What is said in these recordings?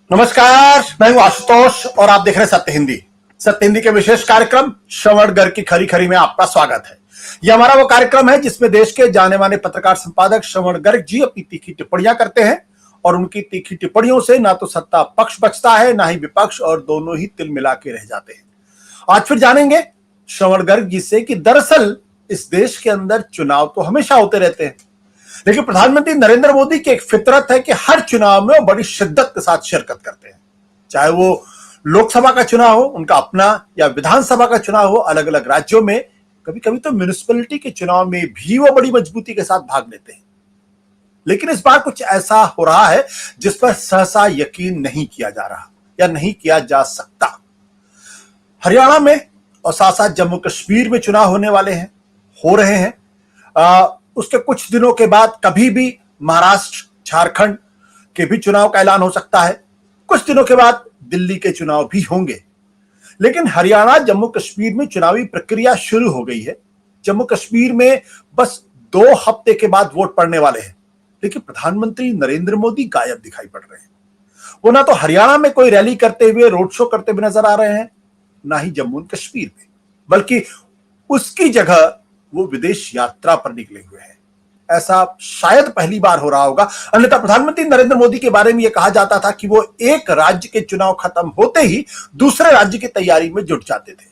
नमस्कार, मैं हूं आशुतोष और आप देख रहे हैं सत्य हिंदी। सत्य हिंदी के विशेष कार्यक्रम श्रवण गर्ग की खरी खरी में आपका स्वागत है। यह हमारा वो कार्यक्रम है जिसमें देश के जाने माने पत्रकार संपादक श्रवण गर्ग जी अपनी तीखी टिप्पणियां करते हैं और उनकी तीखी टिप्पणियों से ना तो सत्ता पक्ष बचता है, ना ही विपक्ष, और दोनों ही तिल मिला के रह जाते हैं। आज फिर जानेंगे श्रवण गर्ग जी से कि दरअसल इस देश के अंदर चुनाव तो हमेशा होते रहते हैं, लेकिन प्रधानमंत्री नरेंद्र मोदी की एक फितरत है कि हर चुनाव में वो बड़ी शिद्दत के साथ शिरकत करते हैं। चाहे वो लोकसभा का चुनाव हो, उनका अपना, या विधानसभा का चुनाव हो अलग अलग राज्यों में, कभी कभी तो म्युनिसिपैलिटी के चुनाव में भी वो बड़ी मजबूती के साथ भाग लेते हैं। लेकिन इस बार कुछ ऐसा हो रहा है जिस पर सहसा यकीन नहीं किया जा रहा या नहीं किया जा सकता। हरियाणा में और साथ साथ जम्मू कश्मीर में चुनाव होने वाले हैं, हो रहे हैं। उसके कुछ दिनों के बाद कभी भी महाराष्ट्र, झारखंड के भी चुनाव का ऐलान हो सकता है। कुछ दिनों के बाद दिल्ली के चुनाव भी होंगे। लेकिन हरियाणा, जम्मू कश्मीर में चुनावी प्रक्रिया शुरू हो गई है। जम्मू कश्मीर में बस 2 हफ्ते के बाद वोट पड़ने वाले हैं, लेकिन प्रधानमंत्री नरेंद्र मोदी गायब दिखाई पड़ रहे हैं। वो ना तो हरियाणा में कोई रैली करते हुए, रोड शो करते हुए नजर आ रहे हैं, ना ही जम्मू कश्मीर में, बल्कि उसकी जगह वो विदेश यात्रा पर निकले हुए हैं। ऐसा शायद पहली बार हो रहा होगा, अन्यथा प्रधानमंत्री नरेंद्र मोदी के बारे में यह कहा जाता था कि वो एक राज्य के चुनाव खत्म होते ही दूसरे राज्य की तैयारी में जुट जाते थे।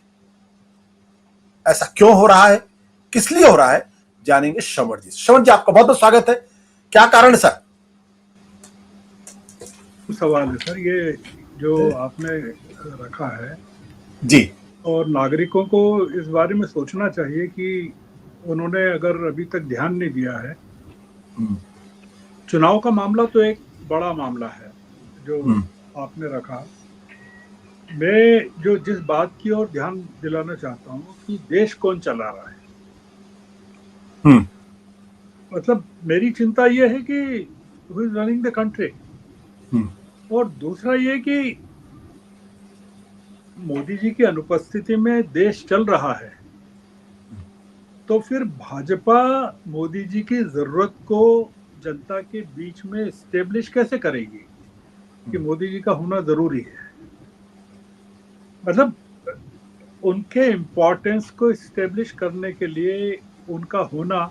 ऐसा क्यों हो रहा है, किस लिए हो रहा है, जानेंगे श्रवण जी। श्रवण जी, आपका बहुत बहुत स्वागत है। क्या कारण सर? सवाल है सर, ये जो आपने रखा है जी, और नागरिकों को इस बारे में सोचना चाहिए कि उन्होंने अगर अभी तक ध्यान नहीं दिया है। चुनाव का मामला तो एक बड़ा मामला है जो आपने रखा। मैं जो जिस बात की ओर ध्यान दिलाना चाहता हूँ कि देश कौन चला रहा है। मतलब मेरी चिंता यह है कि who is running the country, और दूसरा ये कि मोदी जी की अनुपस्थिति में देश चल रहा है, तो फिर भाजपा मोदी जी की जरूरत को जनता के बीच में स्टेब्लिश कैसे करेगी कि मोदी जी का होना जरूरी है। मतलब उनके इम्पोर्टेंस को स्टेब्लिश करने के लिए उनका होना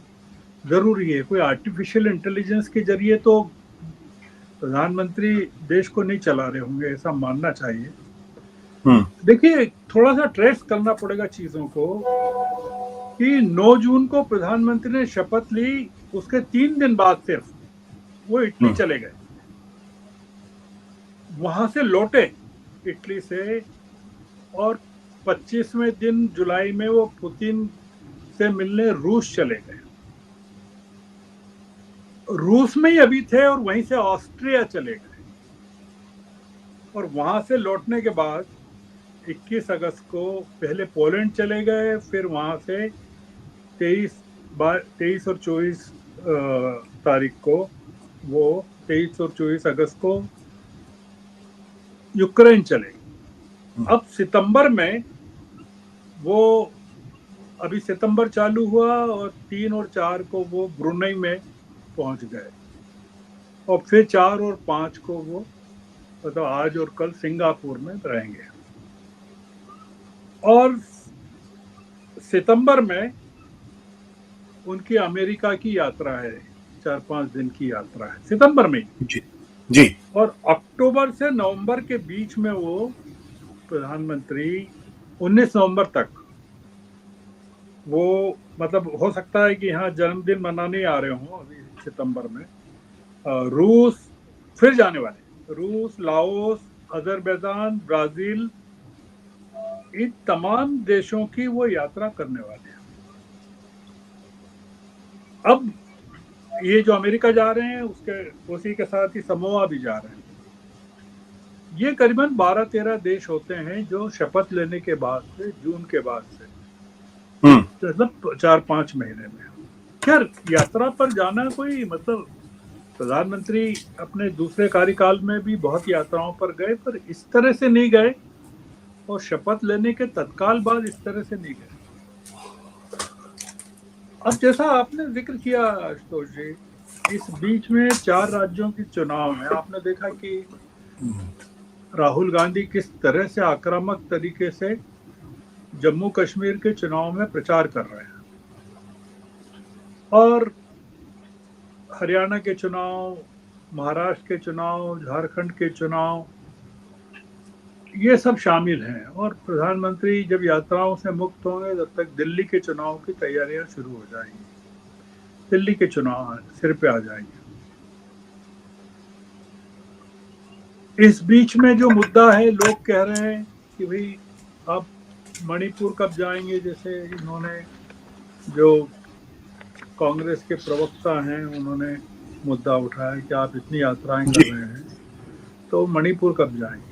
जरूरी है। कोई आर्टिफिशियल इंटेलिजेंस के जरिए तो प्रधानमंत्री देश को नहीं चला रहे होंगे, ऐसा मानना चाहिए। देखिए, थोड़ा सा ट्रेस करना पड़ेगा चीजों को कि 9 जून को प्रधानमंत्री ने शपथ ली, उसके 3 दिन बाद सिर्फ वो इटली चले गए। वहां से लौटे इटली से, और 25वें दिन जुलाई में वो पुतिन से मिलने रूस चले गए। रूस में ही अभी थे और वहीं से ऑस्ट्रिया चले गए, और वहां से लौटने के बाद 21 अगस्त को पहले पोलैंड चले गए, फिर वहां से 23 और 24 तारीख को, वो 23 और 24 अगस्त को यूक्रेन चले गए। अब सितंबर में वो, अभी सितंबर चालू हुआ और 3 और 4 को वो ब्रुनेई में पहुंच गए, और फिर 4 और 5 को वो, मतलब आज और कल, सिंगापुर में रहेंगे। और सितंबर में उनकी अमेरिका की यात्रा है, 4-5 दिन की यात्रा है सितंबर में जी। और अक्टूबर से नवंबर के बीच में वो प्रधानमंत्री 19 नवंबर तक, वो मतलब हो सकता है कि यहाँ जन्मदिन मनाने आ रहे हों अभी सितंबर में। रूस फिर जाने वाले, रूस, लाओस, अजरबैजान, ब्राजील, इन तमाम देशों की वो यात्रा करने वाले हैं। अब ये जो अमेरिका जा रहे हैं, उसी के साथ ही समोआ भी जा रहे हैं। ये करीबन 12-13 देश होते हैं जो शपथ लेने के बाद से, जून के बाद से, मतलब 4-5 महीने में। खैर, यात्रा पर जाना कोई, मतलब प्रधानमंत्री अपने दूसरे कार्यकाल में भी बहुत यात्राओं पर गए, पर इस तरह से नहीं गए, और शपथ लेने के तत्काल बाद इस तरह से नहीं गए। अब जैसा आपने जिक्र किया आशुतोष जी, इस बीच में 4 राज्यों के चुनाव में आपने देखा कि राहुल गांधी किस तरह से आक्रामक तरीके से जम्मू कश्मीर के चुनाव में प्रचार कर रहे हैं, और हरियाणा के चुनाव, महाराष्ट्र के चुनाव, झारखंड के चुनाव, ये सब शामिल हैं। और प्रधानमंत्री जब यात्राओं से मुक्त होंगे तब तक दिल्ली के चुनाव की तैयारियां शुरू हो जाएंगी, दिल्ली के चुनाव सिर पे आ जाएंगे। इस बीच में जो मुद्दा है, लोग कह रहे हैं कि भाई आप मणिपुर कब जाएंगे, जैसे इन्होंने, जो कांग्रेस के प्रवक्ता हैं, उन्होंने मुद्दा उठाया कि आप इतनी यात्राएं कर जी रहे हैं तो मणिपुर कब जाएंगे।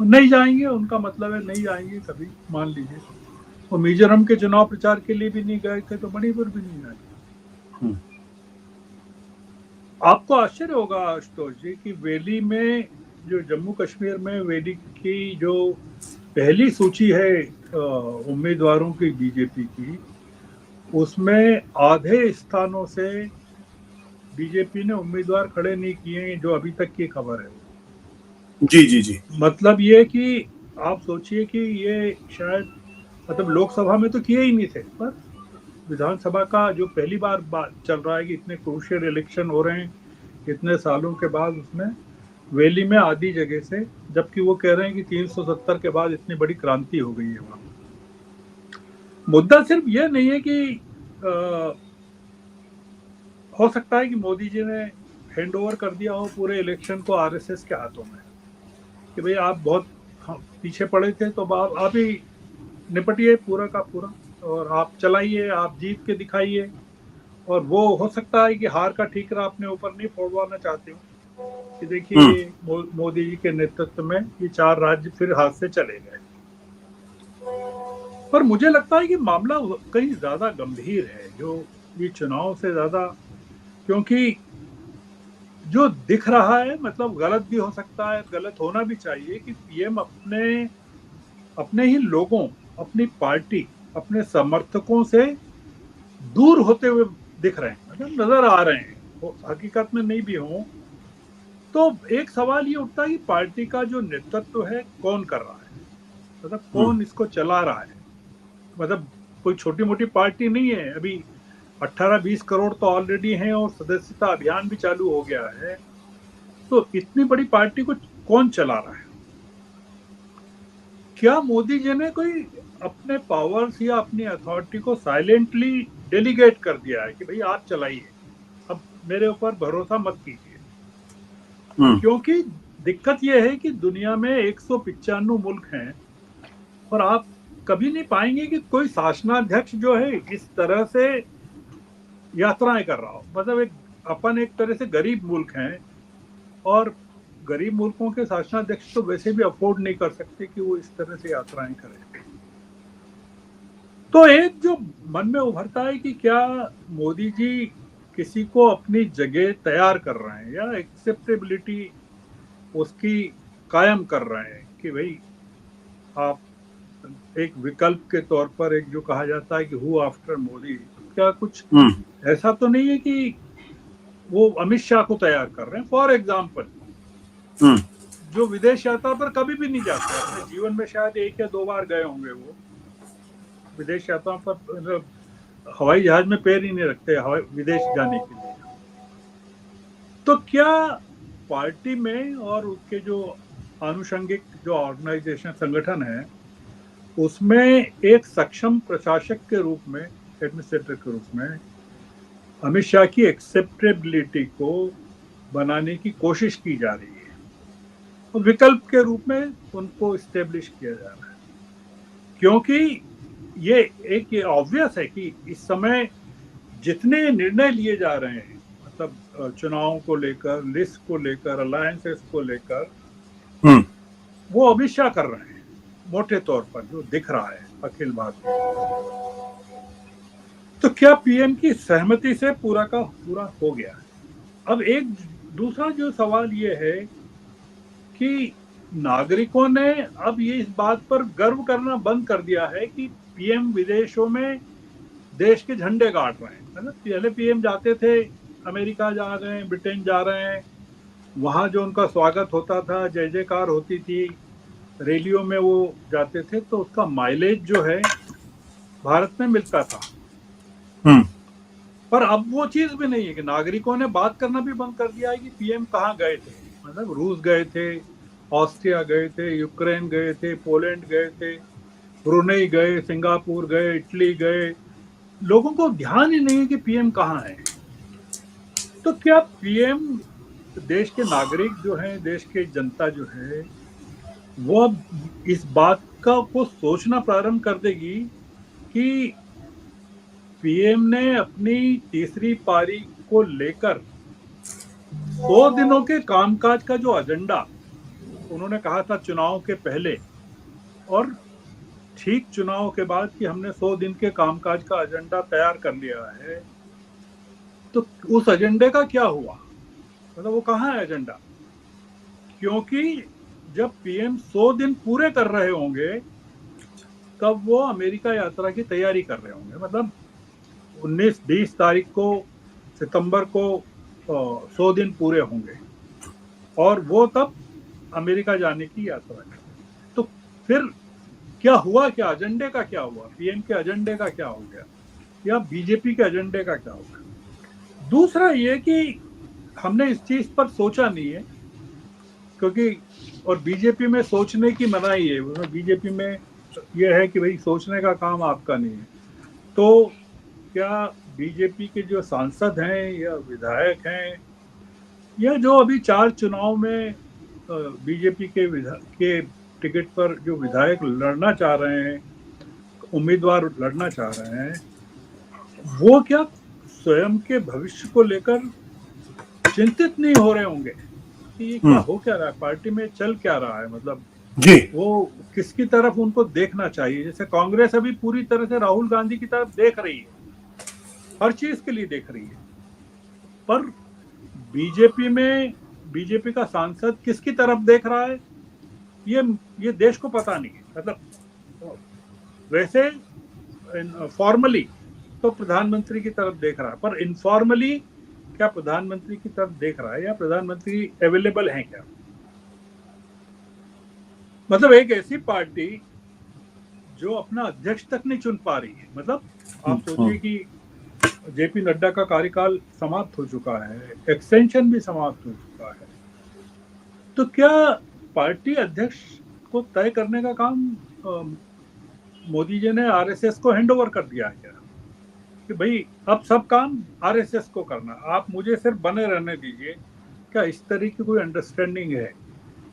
नहीं जाएंगे, उनका मतलब है नहीं जाएंगे कभी, मान लीजिए। वो मिजोरम के चुनाव प्रचार के लिए भी नहीं गए थे, तो मणिपुर भी नहीं जाएंगे। आपको आश्चर्य होगा आशुतोष जी कि वैली में, जो जम्मू कश्मीर में वैली की जो पहली सूची है उम्मीदवारों की बीजेपी की, उसमें आधे स्थानों से बीजेपी ने उम्मीदवार खड़े नहीं किए, जो अभी तक की खबर है। जी जी जी। मतलब ये कि आप सोचिए कि ये शायद, मतलब लोकसभा में तो किए ही नहीं थे, पर विधानसभा का जो पहली बार बात चल रहा है कि इतने क्रूशियल इलेक्शन हो रहे हैं इतने सालों के बाद, उसमें वैली में आधी जगह से, जबकि वो कह रहे हैं कि 370 के बाद इतनी बड़ी क्रांति हो गई है वहां। मुद्दा सिर्फ ये नहीं है कि हो सकता है कि मोदी जी ने हैंड ओवर कर दिया हो पूरे इलेक्शन को आरएसएस के हाथों में, कि भाई आप बहुत पीछे पड़े थे तो आप ही निपटिए पूरा का पूरा, और आप चलाइए, आप जीत के दिखाइए। और वो हो सकता है कि हार का ठीकरा अपने ऊपर नहीं फोड़वाना चाहते हो कि देखिए मोदी जी के नेतृत्व में ये 4 राज्य फिर हाथ से चले गए। पर मुझे लगता है कि मामला कहीं ज्यादा गंभीर है, जो ये चुनाव से ज्यादा, क्योंकि जो दिख रहा है, मतलब गलत भी हो सकता है, गलत होना भी चाहिए, कि पीएम अपने अपने ही लोगों, अपनी पार्टी, अपने समर्थकों से दूर होते हुए दिख रहे हैं, मतलब नजर आ रहे हैं, वो हकीकत में नहीं भी हो। तो एक सवाल ये उठता है कि पार्टी का जो नेतृत्व है कौन कर रहा है, मतलब कौन इसको चला रहा है। मतलब कोई छोटी मोटी पार्टी नहीं है, अभी 18-20 करोड़ तो ऑलरेडी हैं और सदस्यता अभियान भी चालू हो गया है। तो इतनी बड़ी पार्टी को कौन चला रहा है? क्या मोदी जी ने कोई अपने पावर्स या अपनी अथॉरिटी को साइलेंटली डेलीगेट कर दिया है कि भाई आप चलाइए, अब मेरे ऊपर भरोसा मत कीजिए? क्योंकि दिक्कत यह है कि दुनिया में 195 मुल्क हैं, और आप कभी नहीं पाएंगे कि कोई शासनाध्यक्ष जो है इस तरह से यात्राएं कर रहा हो। मतलब अपन एक तरह से गरीब मुल्क हैं, और गरीब मुल्कों के शासनाध्यक्ष तो वैसे भी अफोर्ड नहीं कर सकते कि वो इस तरह से यात्राएं करें। तो एक जो मन में उभरता है कि क्या मोदी जी किसी को अपनी जगह तैयार कर रहे हैं, या एक्सेप्टेबिलिटी उसकी कायम कर रहे हैं, कि भाई आप एक विकल्प के तौर पर, एक जो कहा जाता है कि हु आफ्टर मोदी, क्या कुछ ऐसा तो नहीं है कि वो अमित शाह को तैयार कर रहे हैं फॉर एग्जाम्पल, जो विदेश यात्रा पर कभी भी नहीं जाते, अपने जीवन में शायद 1 या 2 बार गए होंगे वो विदेश यात्रा पर, मतलब हवाई जहाज में पैर ही नहीं रखते विदेश जाने के लिए। तो क्या पार्टी में और उसके जो आनुषंगिक जो ऑर्गेनाइजेशन संगठन है, उसमें एक सक्षम प्रशासक के रूप में, एडमिनिस्ट्रेटर के रूप में अमित शाह की एक्सेप्टेबिलिटी को बनाने की कोशिश की जा रही है, और विकल्प के रूप में उनको स्टेब्लिश किया जा रहा है? क्योंकि ये ऑब्वियस है कि इस समय जितने निर्णय लिए जा रहे हैं, मतलब चुनाव को लेकर, लिस्ट को लेकर, अलायंसेस को लेकर, वो अमित शाह कर रहे हैं मोटे तौर पर, जो दिख रहा है अखिल भारतीय। तो क्या पीएम की सहमति से पूरा का पूरा हो गया है? अब एक दूसरा जो सवाल ये है कि नागरिकों ने अब ये इस बात पर गर्व करना बंद कर दिया है कि पीएम विदेशों में देश के झंडे गाड़ रहे हैं। मतलब पहले पीएम जाते थे, अमेरिका जा रहे हैं, ब्रिटेन जा रहे हैं, वहाँ जो उनका स्वागत होता था, जय जयकार होती थी, रैलियों में वो जाते थे, तो उसका माइलेज जो है भारत में मिलता था। हम्म। पर अब वो चीज भी नहीं है कि नागरिकों ने बात करना भी बंद कर दिया है कि पीएम कहाँ गए थे। मतलब रूस गए थे, ऑस्ट्रिया गए थे, यूक्रेन गए थे, पोलैंड गए थे, ब्रुनेई गए, सिंगापुर गए, इटली गए। लोगों को ध्यान ही नहीं है कि पीएम कहाँ है। तो क्या पीएम, देश के नागरिक जो हैं, देश के जनता जो है, वो अब इस बात का को सोचना प्रारंभ कर देगी कि पीएम ने अपनी तीसरी पारी को लेकर 100 दिनों के कामकाज का जो एजेंडा उन्होंने कहा था चुनाव के पहले और ठीक चुनाव के बाद कि हमने 100 दिन के कामकाज का एजेंडा तैयार कर लिया है, तो उस एजेंडे का क्या हुआ? मतलब वो कहाँ है एजेंडा? क्योंकि जब पीएम 100 दिन पूरे कर रहे होंगे तब वो अमेरिका यात्रा की तैयारी कर रहे होंगे। मतलब 19-20 तारीख को सितंबर को 100 दिन पूरे होंगे और वो तब अमेरिका जाने की यात्रा कर रहे हैं। तो फिर क्या हुआ? क्या एजेंडे का क्या हुआ? पीएम के एजेंडे का क्या हो गया या बीजेपी के एजेंडे का क्या हो गया? दूसरा ये कि हमने इस चीज पर सोचा नहीं है, क्योंकि और बीजेपी में सोचने की मनाही है। बीजेपी में ये है कि भाई सोचने का काम आपका नहीं है। तो क्या बीजेपी के जो सांसद हैं या विधायक हैं या जो अभी 4 चुनाव में बीजेपी के टिकट पर जो विधायक लड़ना चाह रहे हैं, उम्मीदवार लड़ना चाह रहे हैं, वो क्या स्वयं के भविष्य को लेकर चिंतित नहीं हो रहे होंगे कि ये क्या हम्म। हो क्या रहा है, पार्टी में चल क्या रहा है? मतलब जी। वो किसकी तरफ उनको देखना चाहिए? जैसे कांग्रेस अभी पूरी तरह से राहुल गांधी की तरफ देख रही है, हर चीज के लिए देख रही है। पर बीजेपी का सांसद किसकी तरफ देख रहा है, ये देश को पता नहीं है। मतलब वैसे फॉर्मली तो प्रधानमंत्री की तरफ देख रहा है, पर इनफॉर्मली क्या प्रधानमंत्री की तरफ देख रहा है या प्रधानमंत्री अवेलेबल है क्या? मतलब एक ऐसी पार्टी जो अपना अध्यक्ष तक नहीं चुन पा रही है। मतलब आप सोचिए कि जेपी नड्डा का कार्यकाल समाप्त हो चुका है, एक्सटेंशन भी समाप्त हो चुका है, तो क्या पार्टी अध्यक्ष को तय करने का काम मोदी जी ने आरएसएस को हैंड ओवर कर दिया है क्या? कि भाई अब सब काम आरएसएस को करना, आप मुझे सिर्फ बने रहने दीजिए। क्या इस तरह की कोई अंडरस्टैंडिंग है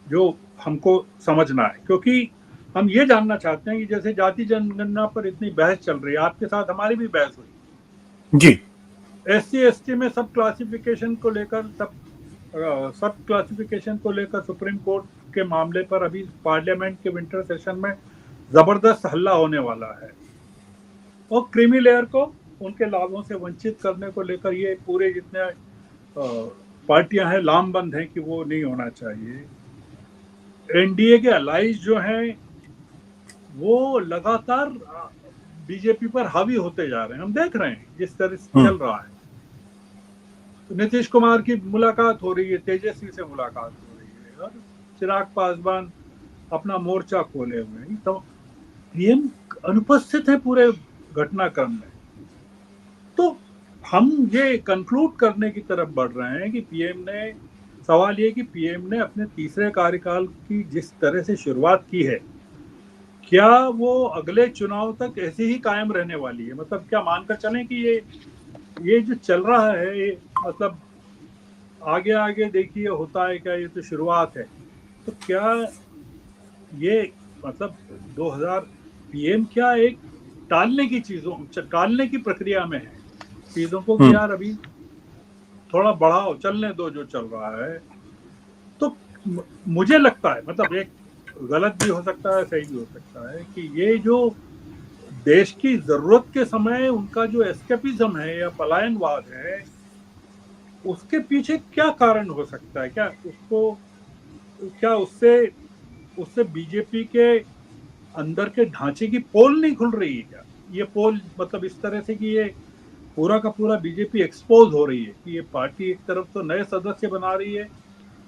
जो हमको समझना है? क्योंकि हम ये जानना चाहते हैं कि जैसे जाति जनगणना पर इतनी बहस चल रही है, आपके साथ हमारी भी बहस हुई। जी। एससी एसटी में सब क्लासिफिकेशन को लेकर सुप्रीम कोर्ट के मामले पर अभी पार्लियामेंट के विंटर सेशन में जबरदस्त हल्ला होने वाला है और क्रीमी लेयर को उनके लाभों से वंचित करने को लेकर ये पूरे जितने पार्टियां हैं लामबंद हैं कि वो नहीं होना चाहिए। एनडीए के अलाइज जो हैं वो लगातार बीजेपी पर हावी होते जा रहे हैं। हम देख रहे हैं जिस तरह से चल रहा है। तो नीतीश कुमार की मुलाकात हो रही है, तेजस्वी से मुलाकात हो रही है और चिराग पासवान अपना मोर्चा खोले हुए हैं। तो पीएम अनुपस्थित है पूरे घटनाक्रम में। तो हम ये कंक्लूड करने की तरफ बढ़ रहे हैं कि सवाल ये कि पीएम ने अपने तीसरे कार्यकाल की जिस तरह से शुरुआत की है, क्या वो अगले चुनाव तक ऐसे ही कायम रहने वाली है? मतलब क्या मानकर चलें कि ये जो चल रहा है, ये मतलब आगे आगे देखिए होता है क्या, ये तो शुरुआत है। तो क्या ये मतलब 2000 पीएम क्या एक टालने की प्रक्रिया में है चीजों को कि यार अभी थोड़ा बढ़ाओ, चलने दो जो चल रहा है? तो मुझे लगता है, मतलब एक गलत भी हो सकता है, सही भी हो सकता है, कि ये जो देश की जरूरत के समय उनका जो एस्केपिज्म है या पलायनवाद है, उसके पीछे क्या कारण हो सकता है? क्या उससे उससे बीजेपी के अंदर के ढांचे की पोल नहीं खुल रही है क्या? ये पोल मतलब इस तरह से कि ये पूरा का पूरा बीजेपी एक्सपोज हो रही है कि ये पार्टी एक तरफ तो नए सदस्य बना रही है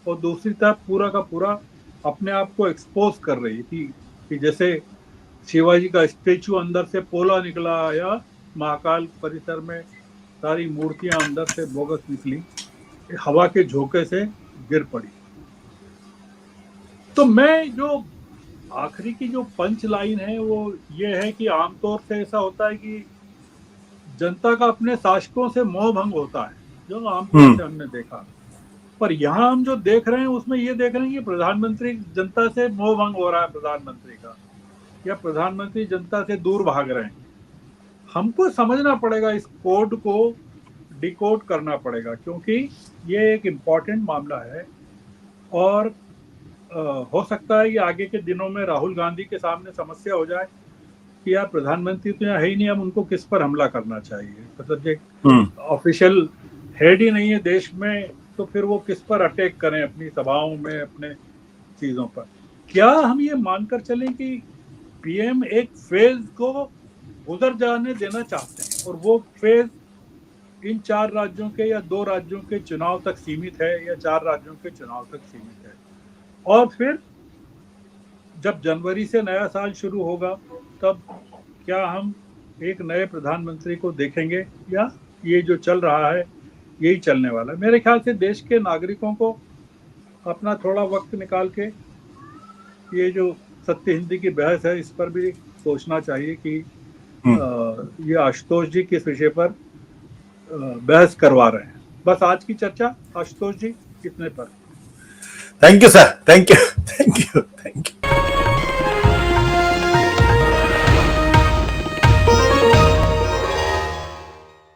और दूसरी तरफ पूरा का पूरा अपने आप को एक्सपोज कर रही थी कि जैसे शिवाजी का स्टेचू अंदर से पोला निकला या महाकाल परिसर में सारी मूर्तियां अंदर से बोगस निकली, हवा के झोंके से गिर पड़ी। तो मैं जो आखिरी की जो पंच लाइन है वो ये है कि आमतौर से ऐसा होता है कि जनता का अपने शासकों से मोह भंग होता है, जो आमतौर से हमने देखा। पर यहाँ हम जो देख रहे हैं उसमें ये देख रहे हैं कि प्रधानमंत्री जनता से मोह भंग हो रहा है प्रधानमंत्री का, या प्रधानमंत्री जनता से दूर भाग रहे हैं। हमको समझना पड़ेगा, इस कोड को डिकोड करना पड़ेगा, क्योंकि ये एक इम्पॉर्टेंट मामला है। और हो सकता है कि आगे के दिनों में राहुल गांधी के सामने समस्या हो जाए कि यार प्रधानमंत्री तो यहाँ है ही नहीं, अब उनको किस पर हमला करना चाहिए। मतलब एक ऑफिशियल हेड ही नहीं है देश में, तो फिर वो किस पर अटैक करें अपनी सभाओं में, अपने चीजों पर। क्या हम ये मानकर चलें कि पीएम एक फेज को गुजर जाने देना चाहते हैं और वो फेज इन 4 राज्यों के या 2 राज्यों के चुनाव तक सीमित है, या 4 राज्यों के चुनाव तक सीमित है, और फिर जब जनवरी से नया साल शुरू होगा तब क्या हम एक नए प्रधानमंत्री को देखेंगे, या ये जो चल रहा है यही चलने वाला है। मेरे ख्याल से देश के नागरिकों को अपना थोड़ा वक्त निकाल के ये जो सत्य हिंदी की बहस है इस पर भी सोचना चाहिए कि ये आशुतोष जी किस विषय पर बहस करवा रहे हैं। बस आज की चर्चा आशुतोष जी इतने पर। Thank you sir, thank you, thank you.